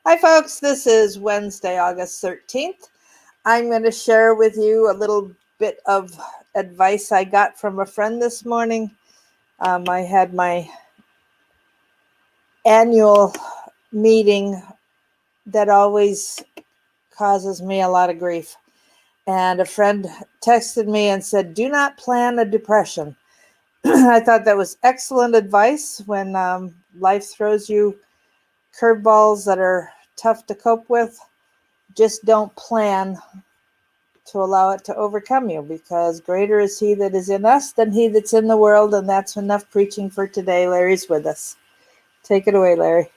Hi, folks. This is Wednesday, August 13th. I'm going to share with you a little bit of advice I got from a friend this morning. I had my annual meeting that always causes me a lot of grief. And a friend texted me and said, "Do not plan a depression." I thought that was excellent advice when life throws you curveballs that are tough to cope with. Just don't plan to allow it to overcome you, because greater is he that is in us than he that's in the world. And that's enough preaching for today. Larry's with us. Take it away, Larry.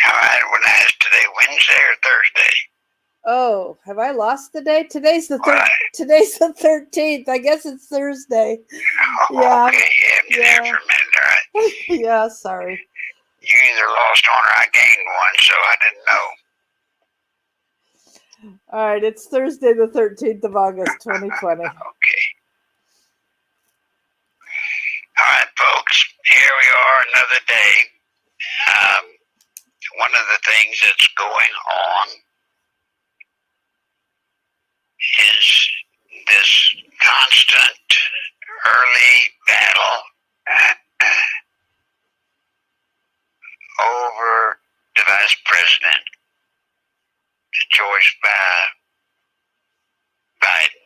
All right, when I asked today, Wednesday or Thursday? Oh, have I lost the day? Today's the Right. Today's the 13th. I guess it's Thursday. Oh, Yeah. okay, you had me there for a minute, all right? Yeah, sorry. You either lost one or I gained one, so I didn't know. All right, it's Thursday the 13th of August, 2020. Okay. All right, folks, here we are, another day. One of the things that's going on is this constant early battle over the vice president, George Biden.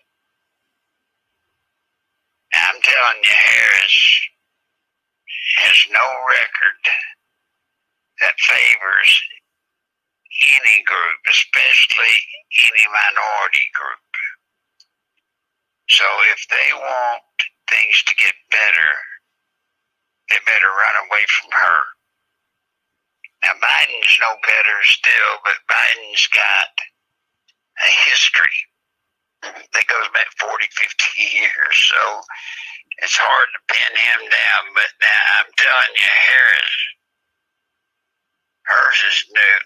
Now, I'm telling you, Harris has no record that favors any group, especially any minority group. So if they want things to get better, they better run away from her. Now, Biden's no better still, but Biden's got a history that goes back 40, 50 years, so it's hard to pin him down. But now I'm telling you, hers is new.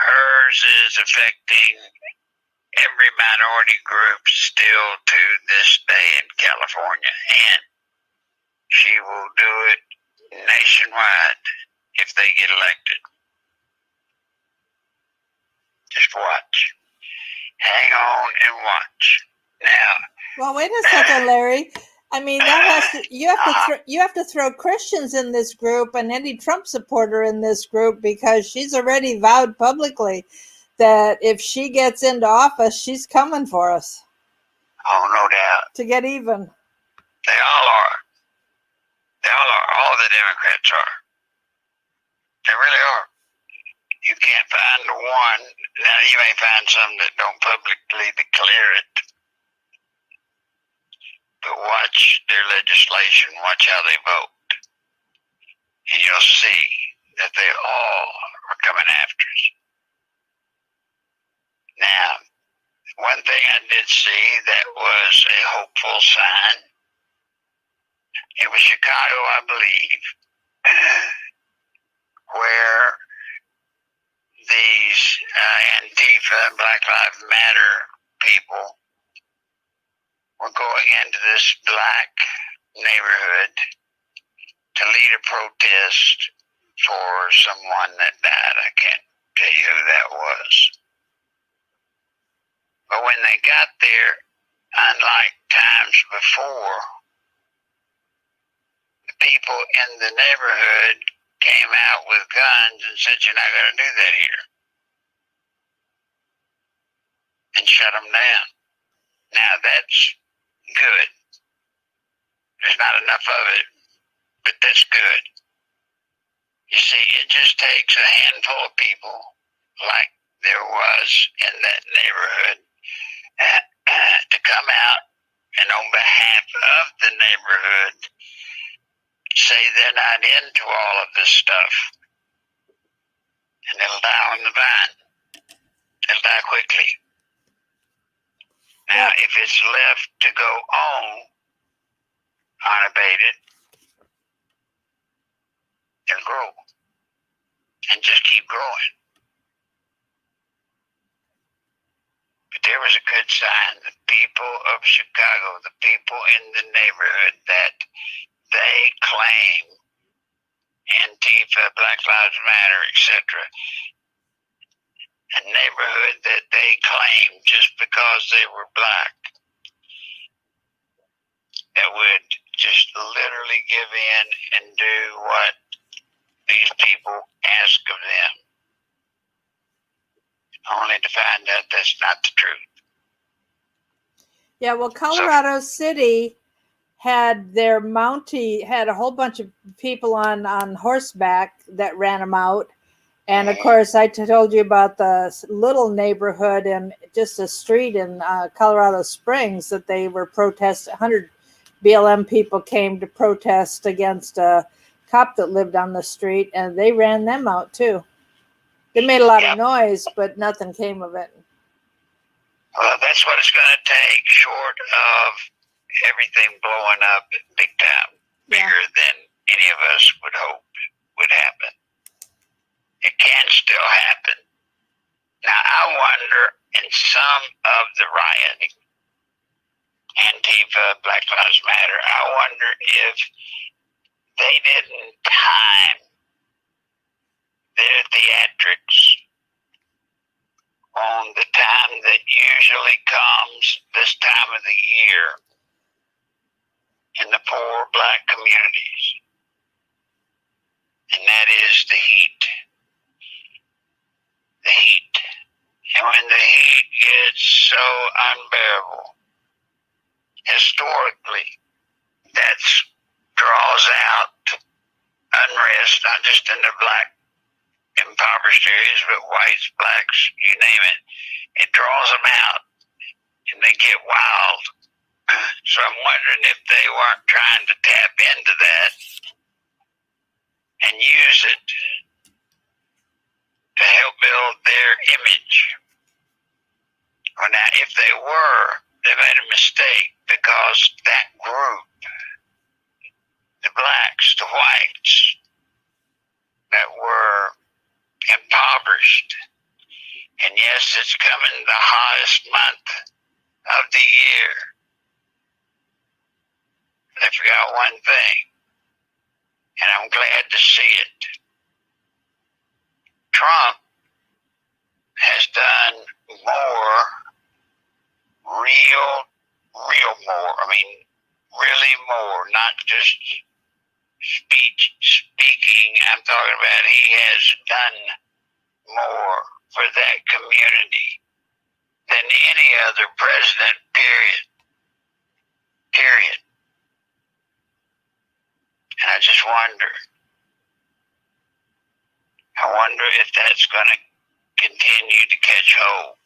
Hers is affecting every minority group still to this day in California, and she will do it nationwide if they get elected. Just watch. Hang on and watch. Now. Well, wait a second, Larry. I mean, you have to throw Christians in this group and any Trump supporter in this group, because she's already vowed publicly that if she gets into office, she's coming for us. Oh, no doubt. To get even. They all are. They all are. All the Democrats are. They really are. You can't find one. Now, you may find some that don't publicly declare it. But watch their legislation. Watch how they vote. And you'll see that they all are coming after us. Now, one thing I did see that was a hopeful sign. It was Chicago, I believe, where these Antifa and Black Lives Matter people were going into this black neighborhood to lead a protest for someone that died. I can't tell you who that was. But when they got there, unlike times before, the people in the neighborhood came out with guns and said, "You're not going to do that here," and shut them down. Now, that's good. There's not enough of it, but that's good. You see, it just takes a handful of people, like there was in that neighborhood, to come out and on behalf of the neighborhood say they're not into all of this stuff. And it'll die on the vine. It'll die quickly. Now, if it's left to go on unabated, it'll grow and just keep growing. But there was a good sign. The people of Chicago, the people in the neighborhood that they claim Antifa, Black Lives Matter, etc., shame just because they were black, that would just literally give in and do what these people ask of them, only to find out that's not the truth. Yeah, well, Colorado City had their Mountie, had a whole bunch of people on horseback that ran them out. And of course, I told you about the little neighborhood and just a street in Colorado Springs that they were protesting. 100 BLM people came to protest against a cop that lived on the street, and they ran them out too. They made a lot of noise, but nothing came of it. Well, that's what it's going to take, short of everything blowing up big time, bigger than any of us would hope would happen. It can still happen. Now, I wonder, in some of the rioting, Antifa, Black Lives Matter, I wonder if they didn't time their theatrics on the time that usually comes this time of the year in the poor black communities, and that is the heat. The heat. And when the heat gets so unbearable, historically, that draws out unrest, not just in the black impoverished areas, but whites, blacks, you name it. It draws them out, and they get wild. So I'm wondering if they weren't trying to tap into that and use it to help build their image. Well, now, if they were, they made a mistake, because that group, the blacks, the whites, that were impoverished, and yes, it's coming the hottest month of the year, they forgot one thing, and I'm glad to see it. Trump has done more, really more, not just speaking. I'm talking about he has done more for that community than any other president, period. And I just wonder if that's going to continue to catch hold.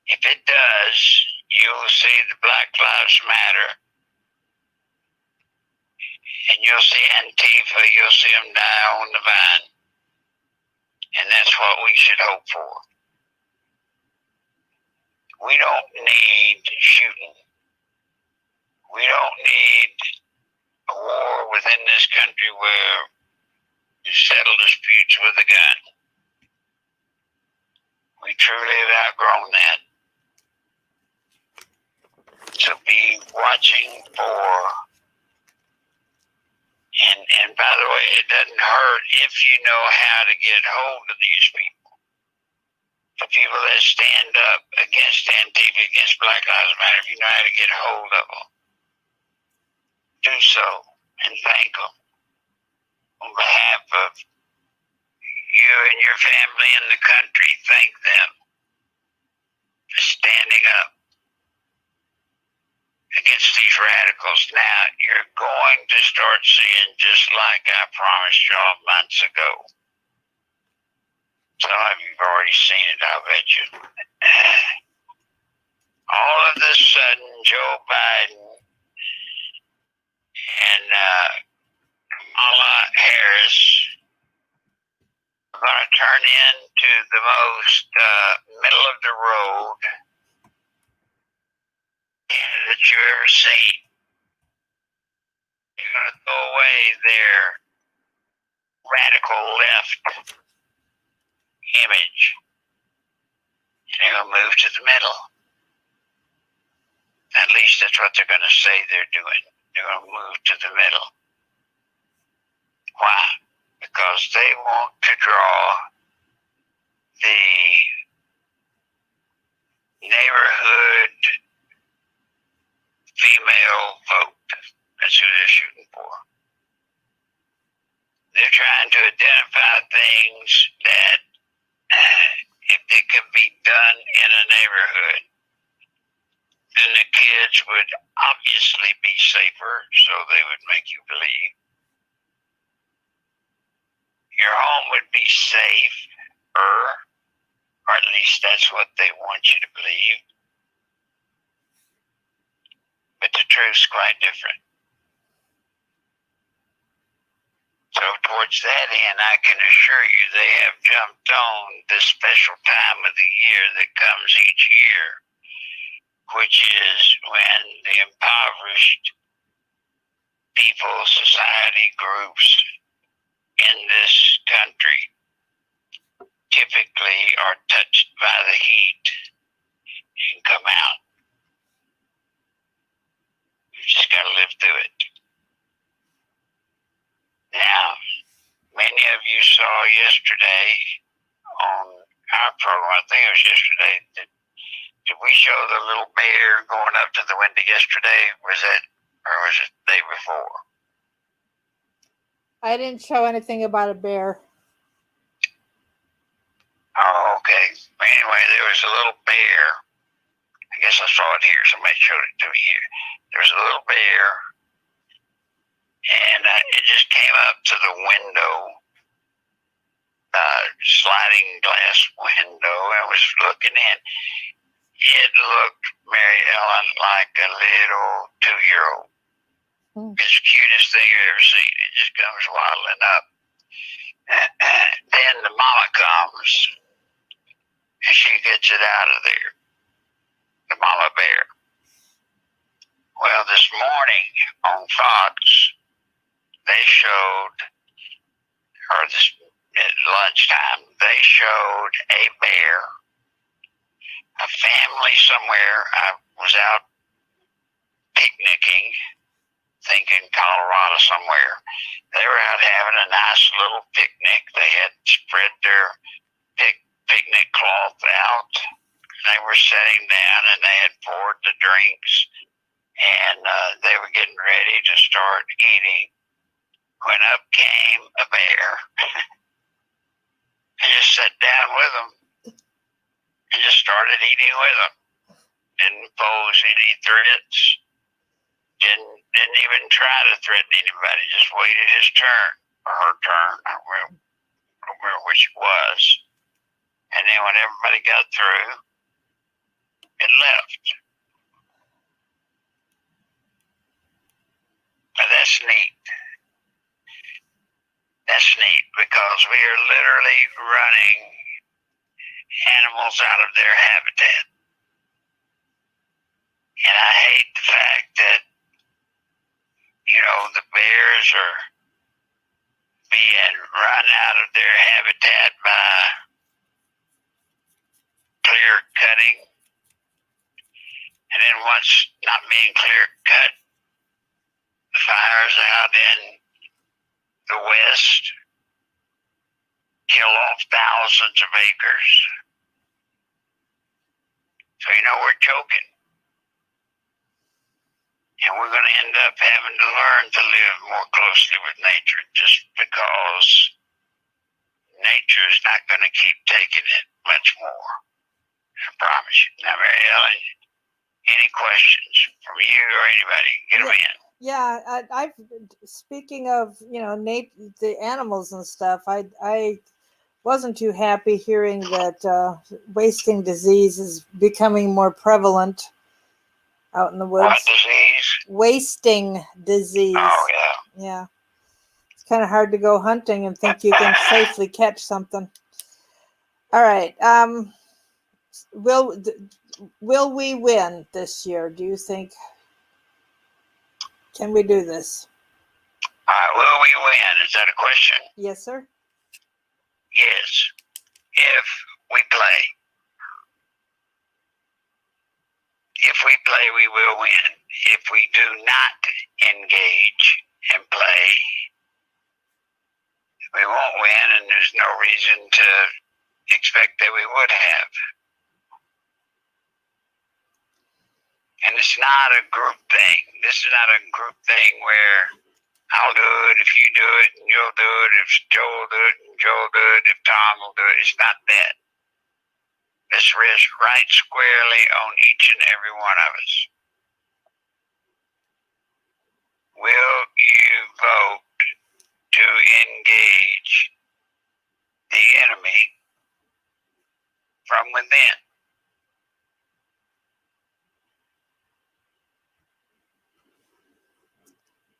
If it does, you'll see the Black Lives Matter, and you'll see Antifa, you'll see them die on the vine. And that's what we should hope for. We don't need shooting. We don't need a war within this country where you settle disputes with a gun. We truly have outgrown that. So be watching for, and by the way, it doesn't hurt if you know how to get hold of these people. The people that stand up against Antifa, against Black Lives Matter, if you know how to get hold of them, do so and thank them on behalf of you and your family and the country. Thank them for standing up against these radicals. Now, you're going to start seeing, just like I promised y'all months ago. Some of you have already seen it, I bet you. All of a sudden, Joe Biden and Kamala Harris are going to turn into the most middle of the road that you've ever seen. You're going to throw away their radical left image, and they're going to move to the middle. At least that's what they're going to say they're doing. They're going to move to the middle. Why? Because they want to draw the trying to identify things that, if they could be done in a neighborhood, then the kids would obviously be safer, so they would make you believe. Your home would be safe, or at least that's what they want you to believe. But the truth's quite different. So towards that end, I can assure you they have jumped on this special time of the year that comes each year, which is when the impoverished people, society groups in this country typically are touched by the heat and come out. You just got to live through it. Now, many of you saw yesterday on our program, I think it was yesterday, did we show the little bear going up to the window yesterday? Was it the day before? I didn't show anything about a bear. Oh, okay. Anyway, there was a little bear. I guess I saw it here. Somebody showed it to me here. There was a little bear, and it just came up to the window, sliding glass window, and was looking in. It looked, Mary Ellen, like a little 2-year-old. It's the cutest thing you've ever seen. It just comes waddling up. Then the mama comes, and she gets it out of there, the mama bear. Well, this morning on Fox, they showed, or this at lunchtime, they showed a bear, a family somewhere. I was out picnicking, thinking Colorado somewhere. They were out having a nice little picnic. They had spread their picnic cloth out. They were sitting down and they had poured the drinks, and they were getting ready to start eating when up came a bear and just sat down with them and just started eating with them. Didn't pose any threats. Didn't even try to threaten anybody. Just waited his turn or her turn. I don't remember which it was. And then when everybody got through, it left. But that's neat. That's neat because we are literally running animals out of their habitat. And I hate the fact that, the bears are being run out of their habitat by clear cutting. And then once not being clear cut, the fires out in the west kill off thousands of acres. So we're joking. And we're going to end up having to learn to live more closely with nature just because nature is not going to keep taking it much more. I promise you. Now, Mary Ellen, any questions from you or anybody? Get them in. Yeah, I've speaking of the animals and stuff. I wasn't too happy hearing that wasting disease is becoming more prevalent out in the woods. What disease? Wasting disease. Oh yeah. Yeah, it's kind of hard to go hunting and think you can safely catch something. All right. Will we win this year? Do you think? Can we do this? Will we win? Is that a question? Yes, sir. Yes. If we play. If we play, we will win. If we do not engage and play, we won't win, and there's no reason to expect that we would have. And it's not a group thing. This is not a group thing where I'll do it if you do it, and you'll do it if Joe will do it, and Joe will do it if Tom will do it. It's not that. Let's rest right squarely on each and every one of us. Will you vote to engage the enemy from within?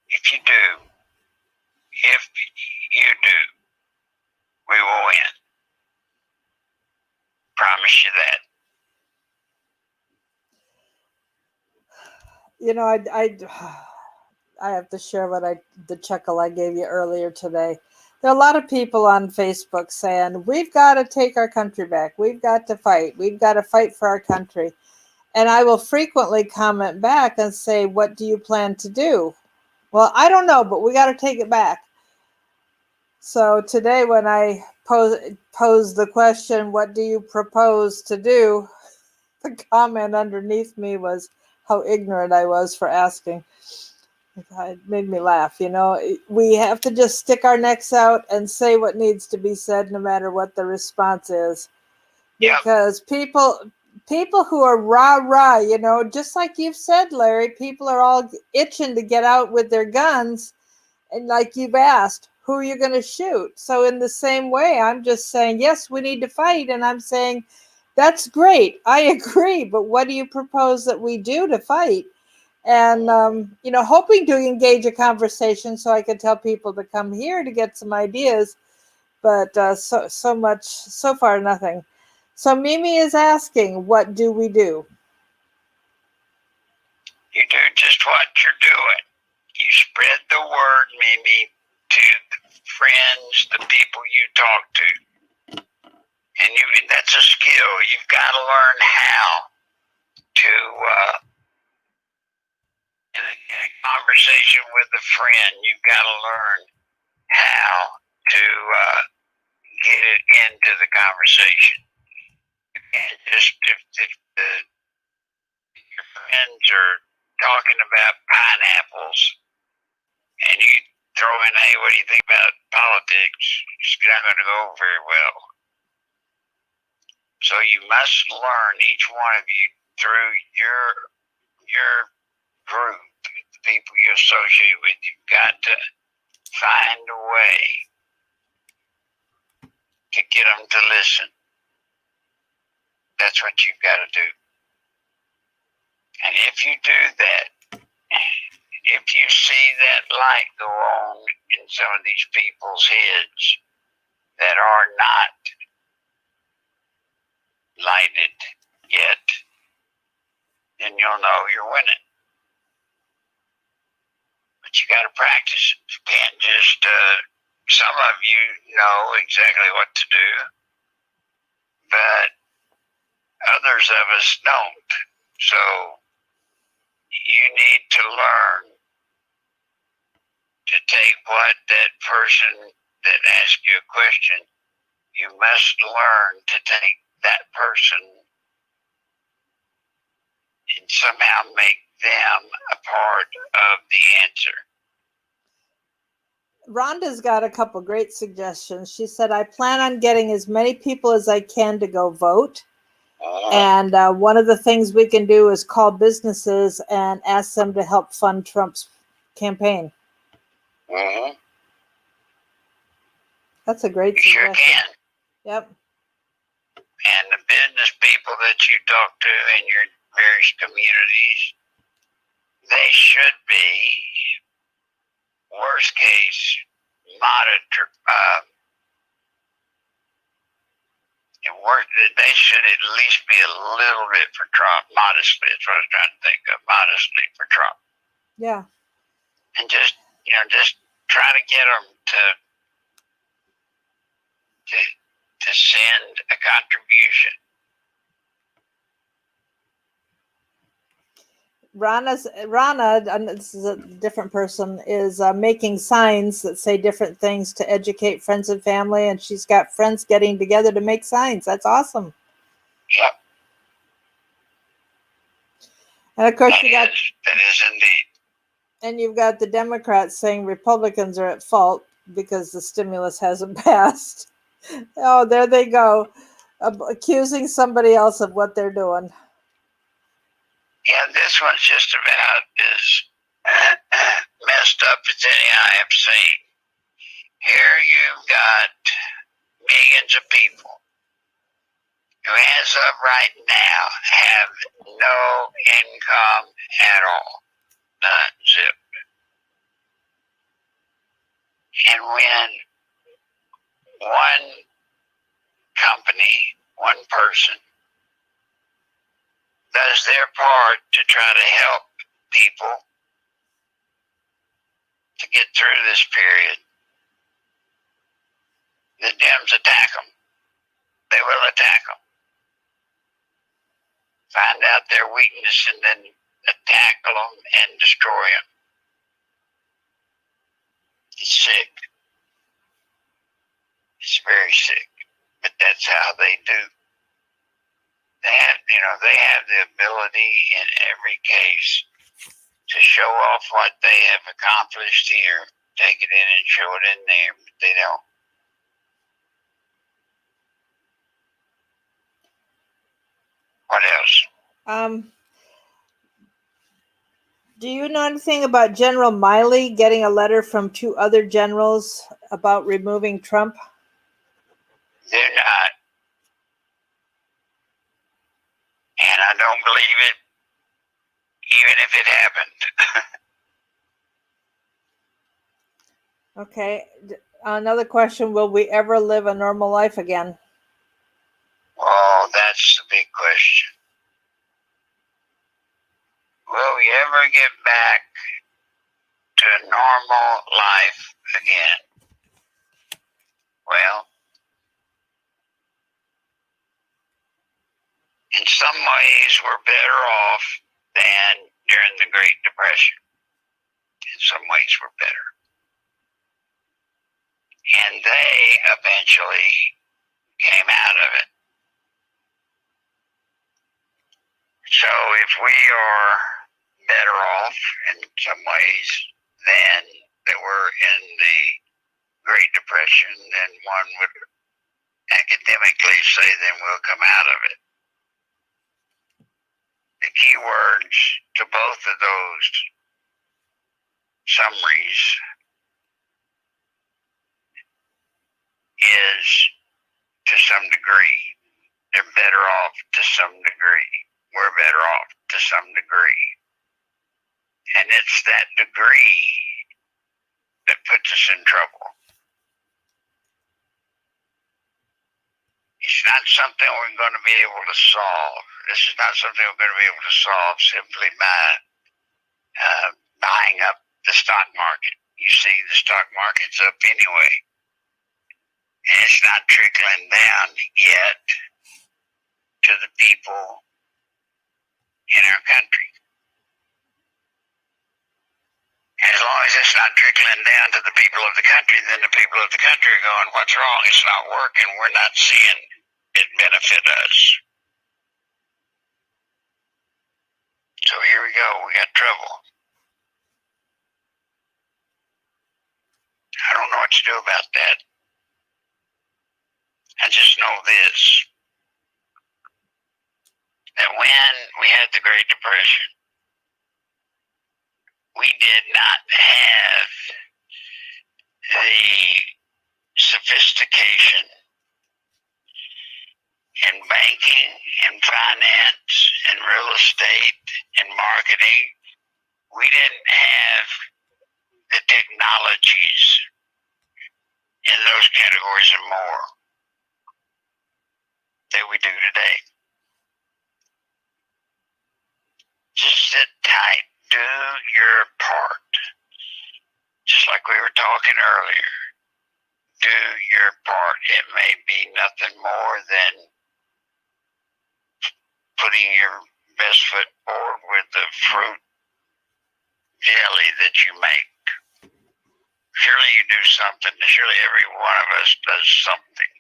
If you do, we will win. Promise you that. You know, I have to share the chuckle I gave you earlier today. There are a lot of people on Facebook saying, we've got to take our country back. We've got to fight. We've got to fight for our country. And I will frequently comment back and say, what do you plan to do? Well, I don't know, but we got to take it back. So today when I posed the question, what do you propose to do? The comment underneath me was how ignorant I was for asking. It made me laugh. You know, we have to just stick our necks out and say what needs to be said, no matter what the response is. Because people who are rah, you know, just like you've said, Larry, people are all itching to get out with their guns. And like you've asked, who are you going to shoot? So in the same way, I'm just saying, yes, we need to fight. And I'm saying, that's great. I agree. But what do you propose that we do to fight? And, you know, hoping to engage a conversation so I could tell people to come here to get some ideas. But so far, nothing. So Mimi is asking, what do we do? You do just what you're doing. You spread the word, Mimi, to the friends, the people you talk to. And that's a skill. You've got to learn how to, in a conversation with a friend, you've got to learn how to get it into the conversation. You can't just, if your friends are talking about pineapples and you throw in, hey, what do you think about politics? It's not going to go very well. So you must learn, each one of you, through your group, the people you associate with. You've got to find a way to get them to listen. That's what you've got to do. And if you do that, if you see that light go on in some of these people's heads that are not lighted yet, then you'll know you're winning. But you got to practice. You can't just, some of you know exactly what to do, but others of us don't. So you need to learn to take what that person that asked you a question, you must learn to take that person and somehow make them a part of the answer. Rhonda's got a couple great suggestions. She said, I plan on getting as many people as I can to go vote. And one of the things we can do is call businesses and ask them to help fund Trump's campaign. That's a great suggestion. Sure can. Yep. And the business people that you talk to in your various communities, they should be, worst case, monitor. They should at least be a little bit for Trump, modestly. That's what I was trying to think of, modestly for Trump. Yeah. And just try to get them to send a contribution. Rana, and this is a different person, is making signs that say different things to educate friends and family, and she's got friends getting together to make signs. That's awesome. Yep. And of course, that is indeed. And you've got the Democrats saying Republicans are at fault because the stimulus hasn't passed. Oh, there they go, accusing somebody else of what they're doing. Yeah, this one's just about as messed up as any I have seen. Here you've got millions of people who, as of right now, have no income at all. None, zip. And when one company, one person, does their part to try to help people to get through this period, the Dems attack them. They will attack them. Find out their weakness and then tackle them and destroy them. It's sick. It's very sick. But that's how they do. They have the ability in every case to show off what they have accomplished here, take it in and show it in there, but they don't. What else? Do you know anything about General Miley getting a letter from 2 other generals about removing Trump? They're not. And I don't believe it, even if it happened. Okay. Another question, will we ever live a normal life again? Oh, that's the big question. Will we ever get back to a normal life again? Well, in some ways, we're better off than during the Great Depression. In some ways, we're better. And they eventually came out of it. So if we are better off in some ways than they were in the Great Depression, then one would academically say then we'll come out of it. The key words to both of those summaries is to some degree. They're better off to some degree. We're better off to some degree. And it's that degree that puts us in trouble. It's not something we're going to be able to solve. This is not something we're going to be able to solve simply by buying up the stock market. You see, the stock market's up anyway. And it's not trickling down yet to the people in our country. And as long as it's not trickling down to the people of the country, then the people of the country are going, what's wrong? It's not working. We're not seeing it benefit us. So here we go. We got trouble. I don't know what to do about that. I just know this, that when we had the Great Depression, we did not have the sophistication in banking and finance and real estate and marketing. We didn't have the technologies in those categories and more that we do today. Just sit tight. Do your part. Just like we were talking earlier. Do your part. It may be nothing more than putting your best foot forward with the fruit jelly that you make. Surely you do something. Surely every one of us does something.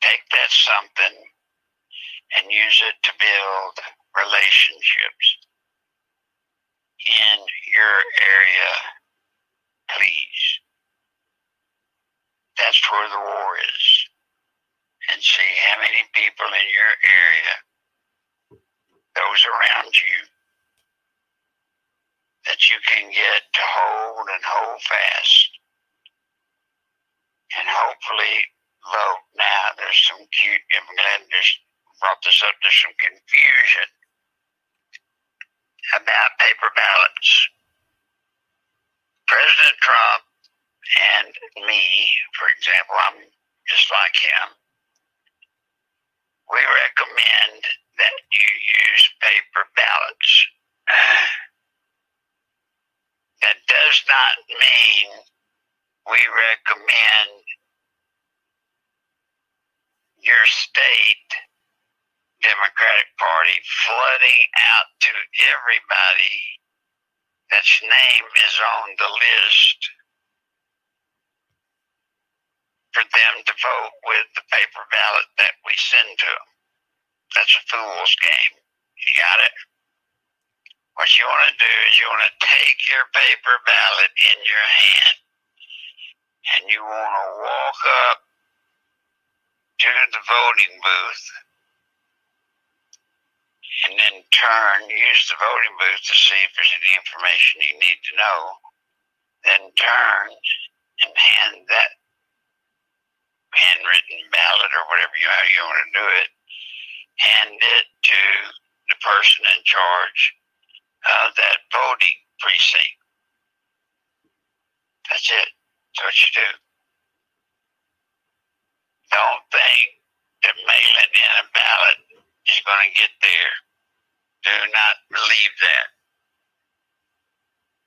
Take that something and use it to build relationships. in your area, please. That's where the war is. And see how many people in your area, those around you, that you can get to hold and hold fast. And hopefully vote. Now, there's some cute, I'm glad this brought this up, there's some confusion about paper ballots. President Trump and me, for example, I'm just like him. We recommend that you use paper ballots. That does not mean we recommend your state Democratic Party flooding out to everybody that's name is on the list for them to vote with the paper ballot that we send to them. That's a fool's game. You got it? What you want to do is you want to take your paper ballot in your hand and you want to walk up to the voting booth and then use the voting booth to see if there's any information you need to know. Then turn and hand that handwritten ballot or whatever how you want to do it, hand it to the person in charge of that voting precinct. That's it. That's what you do. Don't think that mailing in a ballot is going to get there. Do not believe that.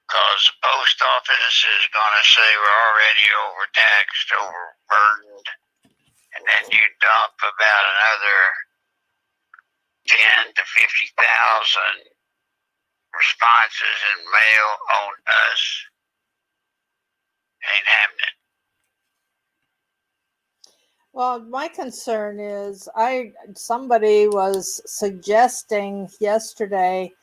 Because the post office is going to say we're already overtaxed, overburdened, and then you dump about another 10 to 50,000 responses in mail on us. Ain't happening. Well, my concern is somebody was suggesting yesterday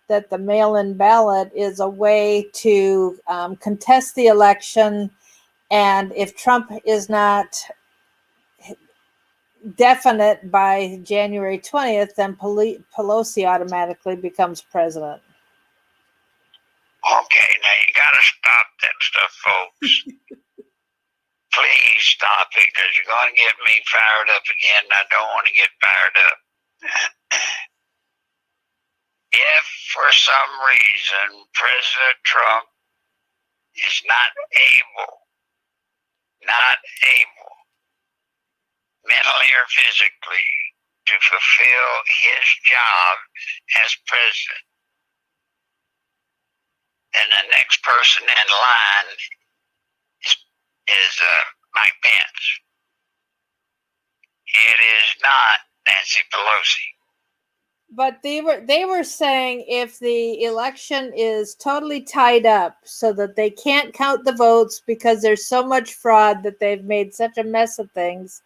that the mail-in ballot is a way to contest the election, and if Trump is not definite by January 20th, then Pelosi automatically becomes president. Okay, now you gotta stop that stuff, folks. Please stop it, because you're going to get me fired up again, and I don't want to get fired up. If for some reason President Trump is not able, mentally or physically, to fulfill his job as president, then the next person in line is Mike Pence. It is not Nancy Pelosi. But they were saying if the election is totally tied up so that they can't count the votes because there's so much fraud that they've made such a mess of things,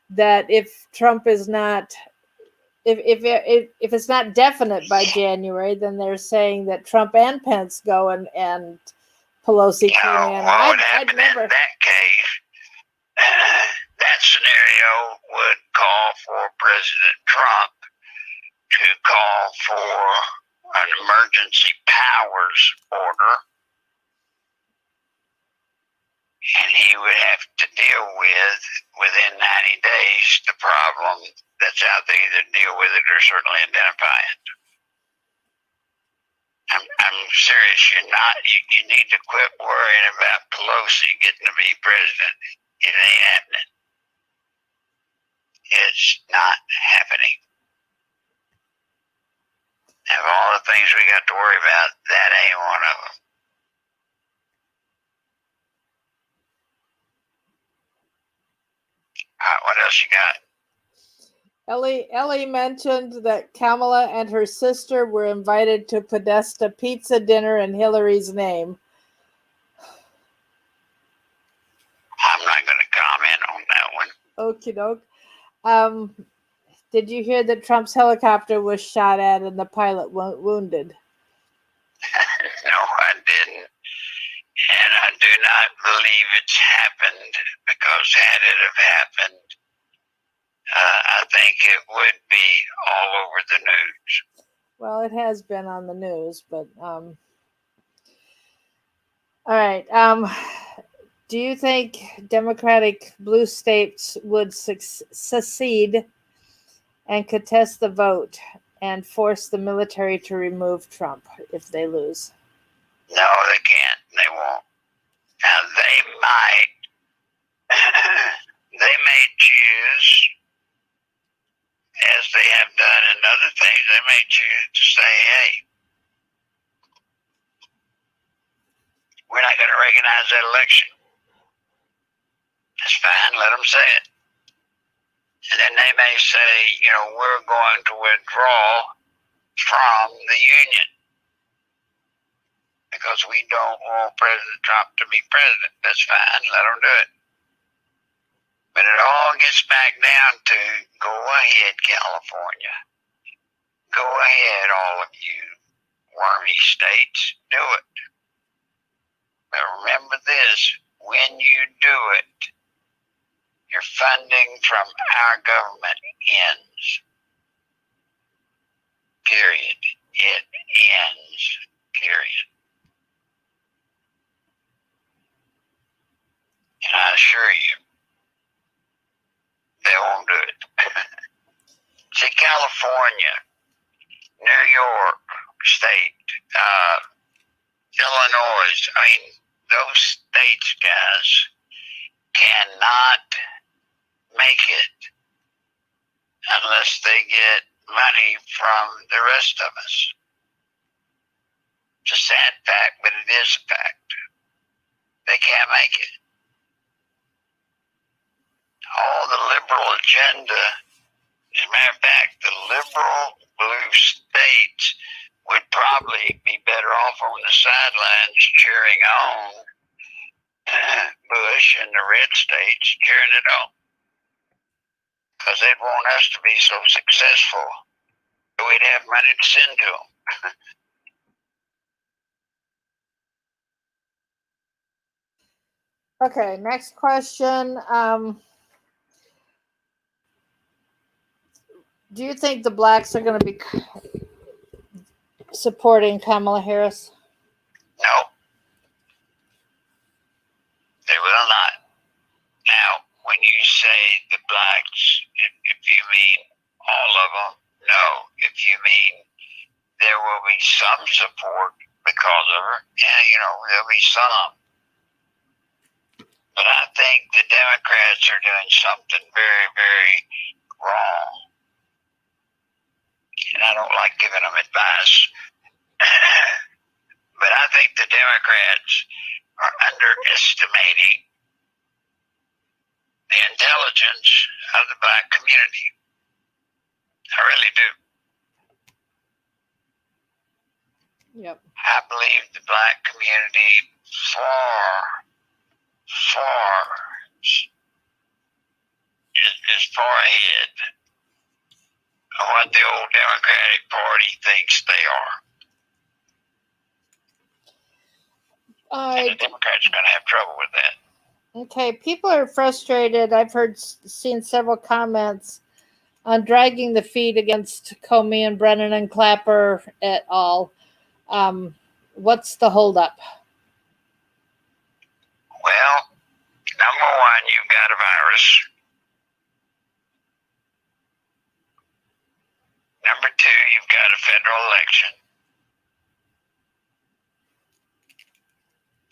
that if Trump is not, if it's not definite by January, then they're saying that Trump and Pence go and Pelosi came in. What would happen in that case? That scenario would call for President Trump to call for an emergency powers order, and he would have to deal with, within 90 days, the problem that's out there. Either deal with it or certainly identify it. I'm serious. You need to quit worrying about Pelosi getting to be president. It ain't happening. It's not happening. Of all the things we got to worry about, that ain't one of them. All right, what else you got? Ellie mentioned that Kamala and her sister were invited to Podesta pizza dinner in Hillary's name. I'm not going to comment on that one. Okie doke. Did you hear that Trump's helicopter was shot at and the pilot wounded? No, I didn't. And I do not believe it's happened, because had it have happened, I think it would be all over the news. Well, it has been on the news, but all right. Do you think Democratic blue states would secede and contest the vote and force the military to remove Trump if they lose? No, they can't. They won't. Now, they might. They may choose, as they have done in other things, they may choose to say, hey, we're not going to recognize that election. That's fine. Let them say it. And then they may say, we're going to withdraw from the union because we don't want President Trump to be president. That's fine. Let them do it. But it all gets back down to, go ahead, California. Go ahead, all of you wormy states. Do it. But remember this, when you do it, your funding from our government ends. Period. It ends. Period. And I assure you, they won't do it. See, California, New York State, Illinois, those states, guys, cannot make it unless they get money from the rest of us. It's a sad fact, but it is a fact. They can't make it. All the liberal agenda, as a matter of fact, the liberal blue states would probably be better off on the sidelines cheering on Bush and the red states cheering it on, because they'd want us to be so successful that we'd have money to send to them. Okay, next question. Do you think the blacks are going to be supporting Kamala Harris? No, they will not. Now, when you say the blacks, if you mean all of them, no. If you mean there will be some support because of her, there'll be some. But I think the Democrats are doing something very, very wrong. And I don't like giving them advice. But I think the Democrats are underestimating the intelligence of the black community. I really do. Yep. I believe the black community is far ahead of what the old Democratic Party thinks they are. And the Democrats are going to have trouble with that. Okay, people are frustrated. I've seen several comments on dragging the feet against Comey and Brennan and Clapper et al. What's the holdup? Well, number one, you've got a virus. Number two, you've got a federal election.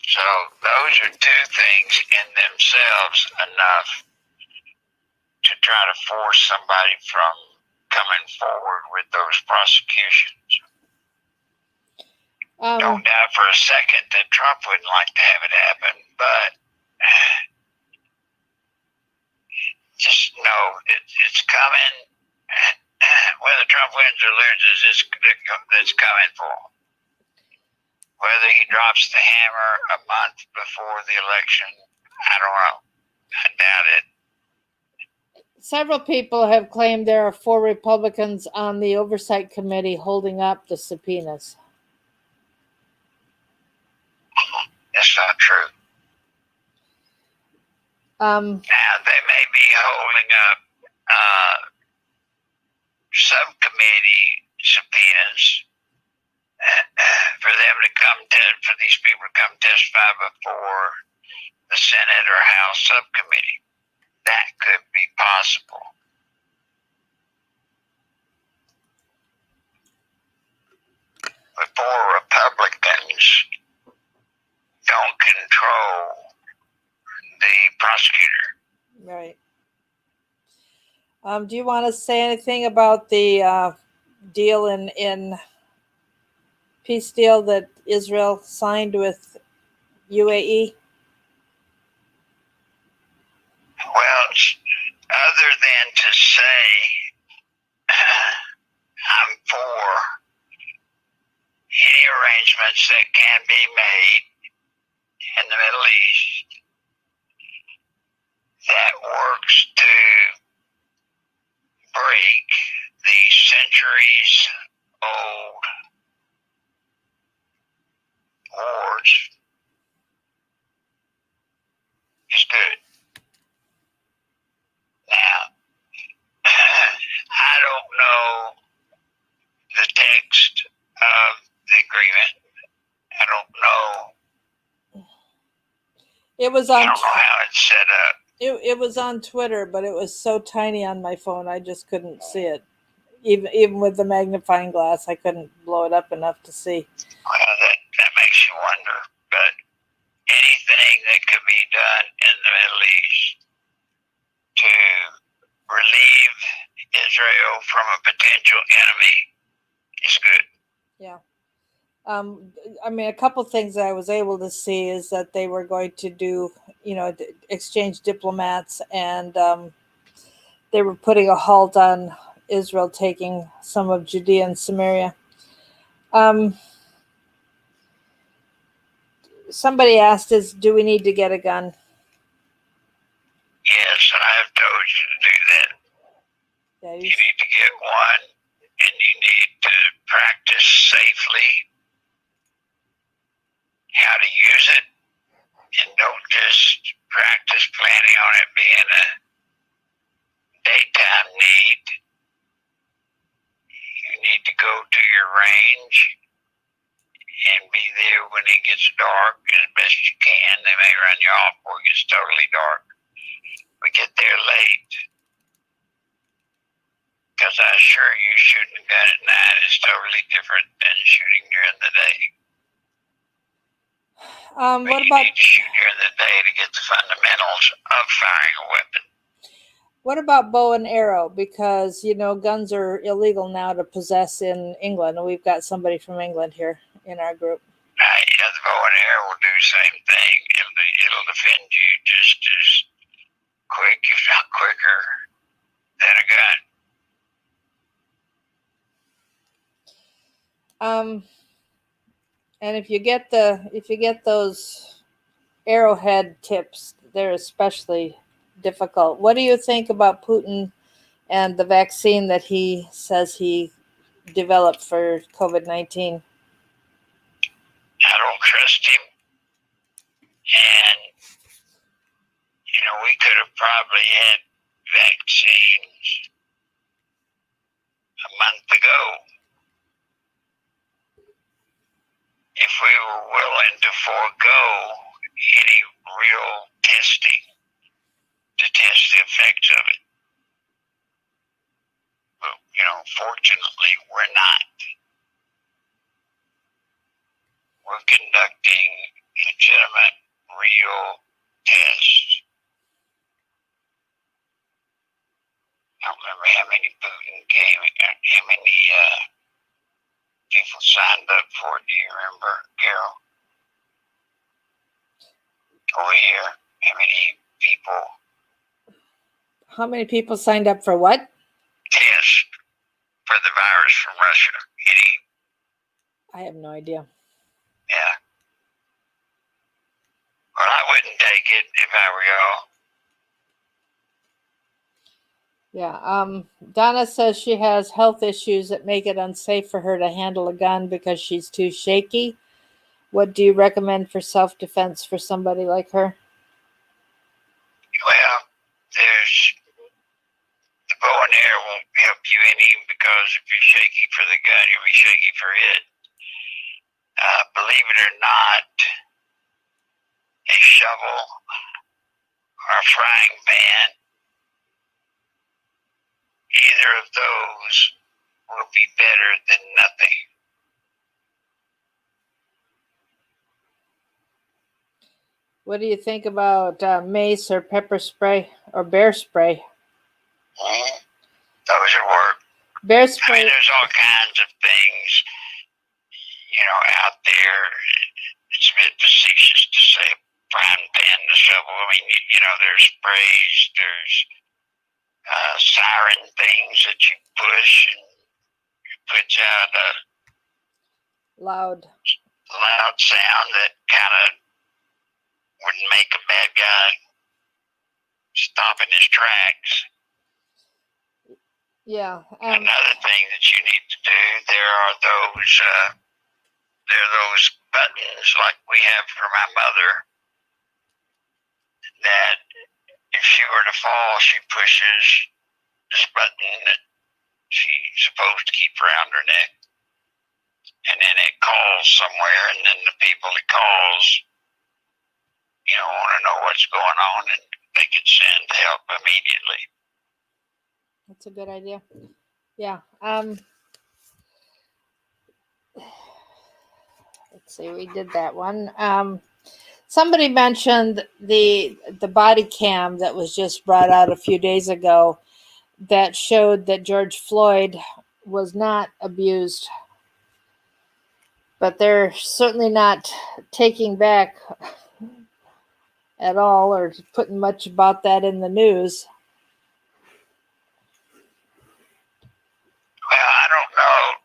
So those are two things in themselves enough to try to force somebody from coming forward with those prosecutions. Don't doubt for a second that Trump wouldn't like to have it happen, but just know it's coming. Whether Trump wins or loses, it's coming for him. Whether he drops the hammer a month before the election, I don't know. I doubt it. Several people have claimed there are 4 Republicans on the Oversight Committee holding up the subpoenas. That's not true. Now, they may be holding up subcommittee subpoenas for them to come for these people to come testify before the Senate or House subcommittee. That could be possible. Before Republicans don't control the prosecutor. Right. Do you want to say anything about the deal in peace deal that Israel signed with UAE? Well, other than to say I'm for any arrangements that can be made in the Middle East that works to break the centuries old wars is good. Now, I don't know the text of the agreement. I don't know. It was I on. don't know how it's set up. It was on Twitter, but it was so tiny on my phone, I just couldn't see it. Even with the magnifying glass, I couldn't blow it up enough to see. Well, that makes you wonder. But anything that could be done in the Middle East to relieve Israel from a potential enemy is good. Yeah. I mean, a couple things that I was able to see is that they were going to do, exchange diplomats, and they were putting a halt on Israel taking some of Judea and Samaria. Somebody asked us, do we need to get a gun? Yes, I have told you to do that. Yeah, you need to get one, and you need to practice safely how to use it, and don't just practice planning on it being a daytime need. You need to go to your range and be there when it gets dark as best you can. They may run you off before it gets totally dark. But get there late. Because I assure you, shooting a gun at night is totally different than shooting during the day. What you about need to shoot during the day to get the fundamentals of firing a weapon. what about bow and arrow? Because guns are illegal now to possess in England, and we've got somebody from England here in our group. The bow and arrow will do the same thing. It'll defend you just as quick, if not quicker, than a gun. And if you get those arrowhead tips, they're especially difficult. What do you think about Putin and the vaccine that he says he developed for COVID-19? I don't trust him. And, we could have probably had vaccines a month ago if we were willing to forego any real testing to test the effects of it. But, fortunately, we're not. We're conducting legitimate, real tests. I don't remember how many Putin came, how many people signed up for it. Do you remember, Carol? Over here, how many people? How many people signed up for what? Test for the virus from Russia. Any? I have no idea. Yeah. Well, I wouldn't take it if I were y'all. Yeah. Donna says she has health issues that make it unsafe for her to handle a gun because she's too shaky. What do you recommend for self-defense for somebody like her? Well, there's the bow and arrow won't help you any because if you're shaky for the gun, you'll be shaky for it. Believe it or not, a shovel or a frying pan, either of those will be better than nothing. What do you think about mace or pepper spray or bear spray? Those will work. Bear I spray. mean, there's all kinds of things, out there. It's a bit facetious to say frying pan to shovel. I mean, there's sprays, there's siren things that you push and it puts out a Loud sound that kind of would make a bad guy stop in his tracks. Yeah. Another thing that you need to do, there are those buttons like we have for my mother that if she were to fall, she pushes this button that she's supposed to keep around her neck. And then it calls somewhere, and then the people it calls, want to know what's going on, and they can send help immediately. That's a good idea. Yeah. Let's see. We did that one. Somebody mentioned the body cam that was just brought out a few days ago that showed that George Floyd was not abused, but they're certainly not taking back at all or putting much about that in the news. Well, I don't know.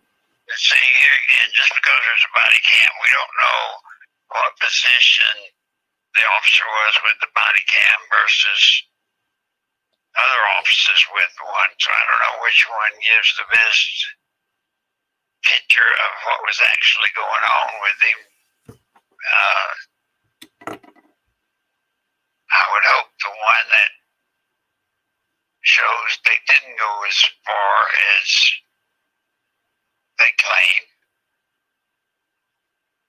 See, here again, just because there's a body cam, we don't know what position the officer was with the body cam versus other officers with one. So I don't know which one gives the best picture of what was actually going on with him. I would hope the one that shows they didn't go as far as they claim.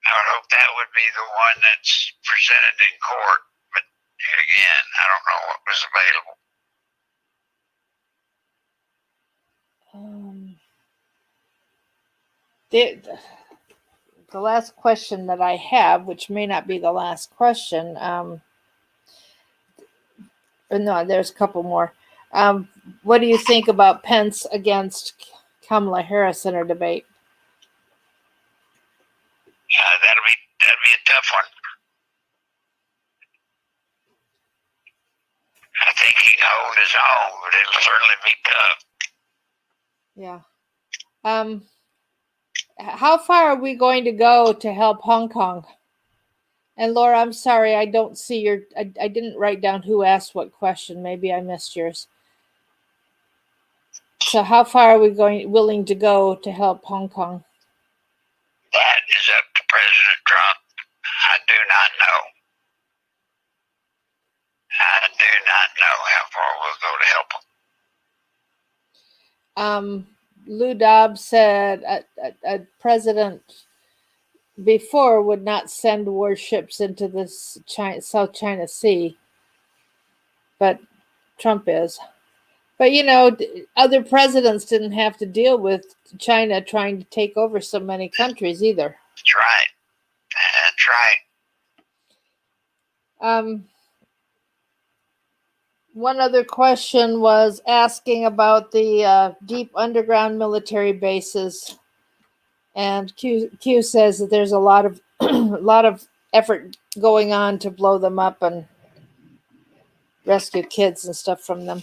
I would hope that would be the one that's presented in court. But here again, I don't know what was available. The last question that I have, which may not be the last question, no, there's a couple more. What do you think about Pence against Kamala Harris in her debate? That'd be a tough one. I think he can hold his own, but it'll certainly be tough. Yeah. How far are we going to go to help Hong Kong? And Laura, I'm sorry, I don't see your. I didn't write down who asked what question. Maybe I missed yours. So, how far are we willing to go to help Hong Kong? That is up to President Trump. I do not know. I do not know how far we'll go to help them. Lou Dobbs said a president before would not send warships into the South China Sea, but Trump is. But other presidents didn't have to deal with China trying to take over so many countries either. That's right. That's right. One other question was asking about the deep underground military bases, and Q says that there's a lot of effort going on to blow them up and rescue kids and stuff from them.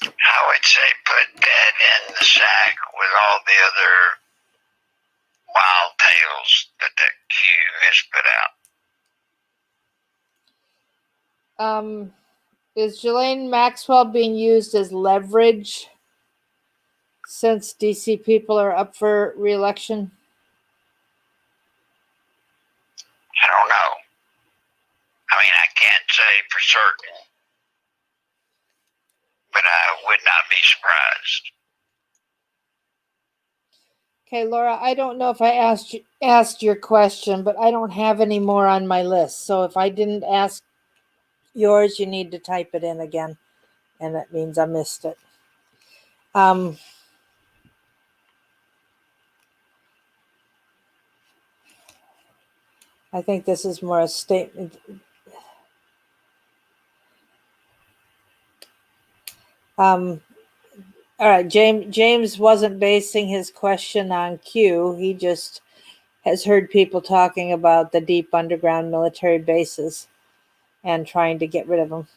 I would say put that in the sack with all the other wild tales that Q has put out. Is Ghislaine Maxwell being used as leverage? since DC people are up for re-election? I don't know. I mean, I can't say for certain, but I would not be surprised. Okay, Laura, I don't know if I asked your question, but I don't have any more on my list. So if I didn't ask yours, you need to type it in again, and that means I missed it. I think this is more a statement. All right, James wasn't basing his question on Q. He just has heard people talking about the deep underground military bases and trying to get rid of them.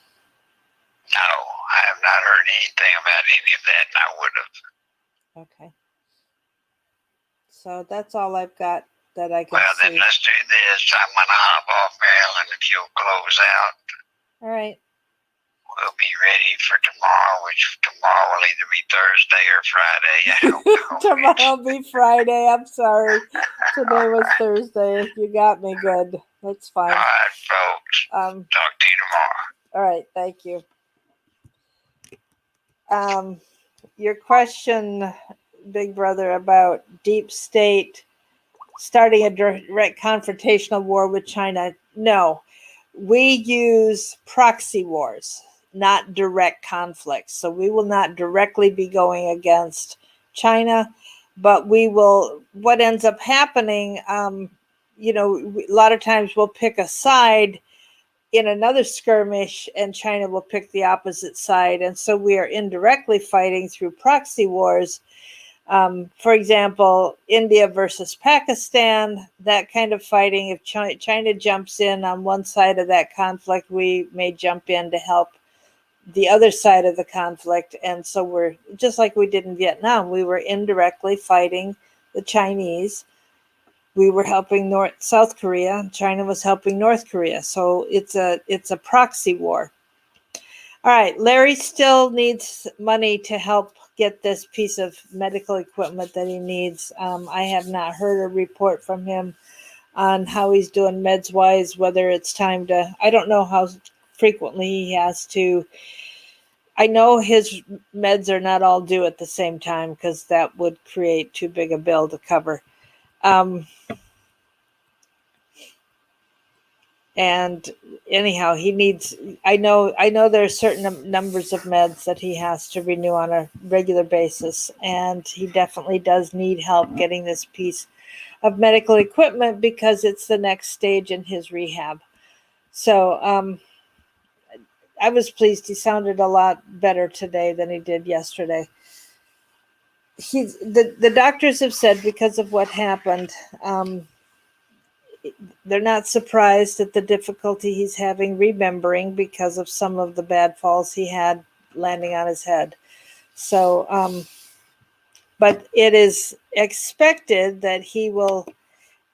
No, I have not heard anything about any of that, and I would have. Okay. So that's all I've got that I can Well, see. then let's do this. I'm going to hop off, Marilyn, if you'll close out. All right. We'll be ready for tomorrow, which tomorrow will either be Thursday or Friday. I hope Tomorrow will be Friday. I'm sorry. Today was Thursday. You got me good. That's fine. All right, folks. Talk to you tomorrow. All right. Thank you. Your question, Big Brother, about deep state starting a direct confrontational war with China. No, we use proxy wars, not direct conflicts. So we will not directly be going against China, but we will, what ends up happening, a lot of times we'll pick a side in another skirmish and China will pick the opposite side. And so we are indirectly fighting through proxy wars. For example, India versus Pakistan, that kind of fighting. If China jumps in on one side of that conflict, we may jump in to help the other side of the conflict. And so we're just like we did in Vietnam. We were indirectly fighting the Chinese. We were helping South Korea. China was helping North Korea. So it's a proxy war. All right, Larry still needs money to help get this piece of medical equipment that he needs. I have not heard a report from him on how he's doing meds-wise, whether it's time to, I don't know how frequently he has to. I know his meds are not all due at the same time because that would create too big a bill to cover. And anyhow, he needs, I know there are certain numbers of meds that he has to renew on a regular basis. And he definitely does need help getting this piece of medical equipment because it's the next stage in his rehab. So I was pleased. He sounded a lot better today than he did yesterday. The doctors have said because of what happened, they're not surprised at the difficulty he's having remembering because of some of the bad falls he had landing on his head. So, but it is expected that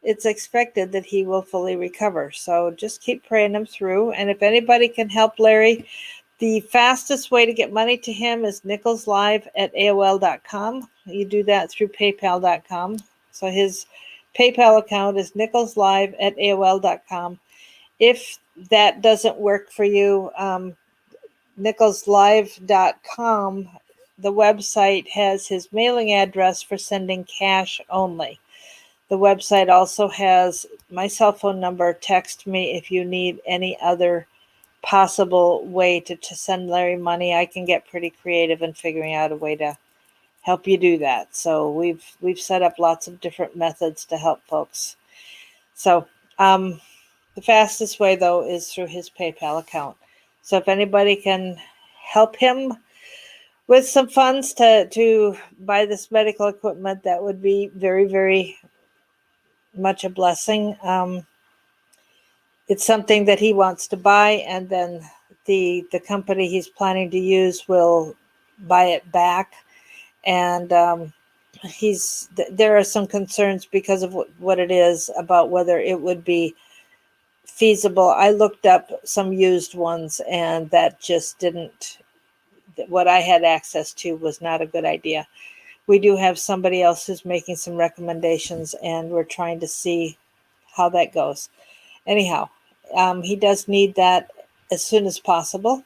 it's expected that he will fully recover. So just keep praying him through. And if anybody can help Larry, the fastest way to get money to him is nicholslive@aol.com. You do that through paypal.com. So his PayPal account is nicholslive@aol.com. If that doesn't work for you, nicholslive.com, the website has his mailing address for sending cash only. The website also has my cell phone number. Text me if you need any other possible way to send Larry money. I can get pretty creative in figuring out a way to help you do that. So we've set up lots of different methods to help folks. So the fastest way though is through his PayPal account. So if anybody can help him with some funds to buy this medical equipment, that would be very, very much a blessing. It's something that he wants to buy, and then the company he's planning to use will buy it back. And there are some concerns because of what it is about whether it would be feasible. I looked up some used ones, and that just didn't. What I had access to was not a good idea. we do have somebody else who's making some recommendations, and we're trying to see how that goes. Anyhow, he does need that as soon as possible.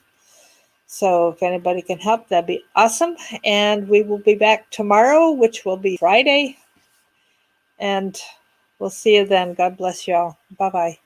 So if anybody can help, that'd be awesome. And we will be back tomorrow, which will be Friday. And we'll see you then. God bless you all. Bye-bye.